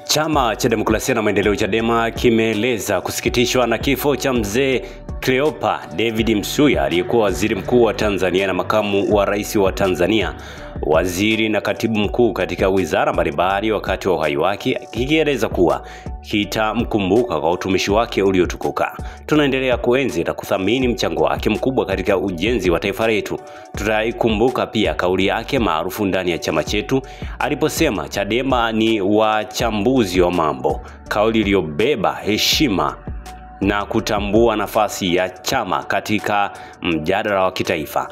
Chama cha Demokrasia na Maendeleo Chadema kimeeleza kusikitishwa na kifo cha mzee Cleopa David Msuya aliyekuwa waziri mkuu wa Tanzania na makamu wa rais wa Tanzania, waziri na katibu mkuu katika wizara mbalimbali wakati wa uhai wake, kikieleza kuwa kitamkumbuka kwa utumishi wake uliotukuka. Tunaendelea kuenzi na kuthamini mchango wake mkubwa katika ujenzi wa taifa letu. Tutaikumbuka pia kauli yake maarufu ndani ya chama chetu aliposema Chadema ni wachambuzi wa mambo, kauli iliyobeba heshima na kutambua nafasi ya chama katika mjadala wa kitaifa,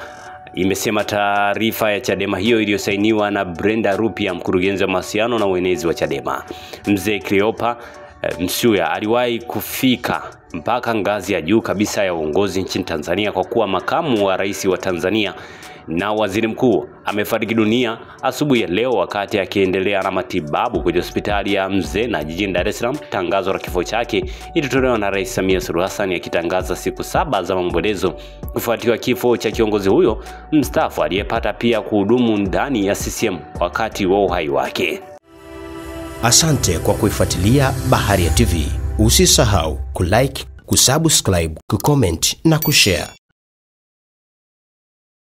imesema taarifa ya Chadema hiyo iliyosainiwa na Brenda Rupia, mkurugenzi wa mawasiliano na uenezi wa Chadema. Mzee Cleopa Msuya aliwahi kufika mpaka ngazi ya juu kabisa ya uongozi nchini Tanzania kwa kuwa makamu wa rais wa Tanzania na waziri mkuu. Amefariki dunia asubuhi ya leo wakati akiendelea na matibabu kwenye hospitali ya Mzena jijini Dar es Salaam. Tangazo la kifo chake ilitolewa na Rais Samia Suluhu Hassan akitangaza siku 7 za maombolezo kufuatia kifo cha kiongozi huyo mstaafu aliyepata pia kuhudumu ndani ya CCM wakati wa uhai wake. Asante kwa kuifuatilia Baharia TV. Usisahau kulike, kusubscribe, kucomment na kushare.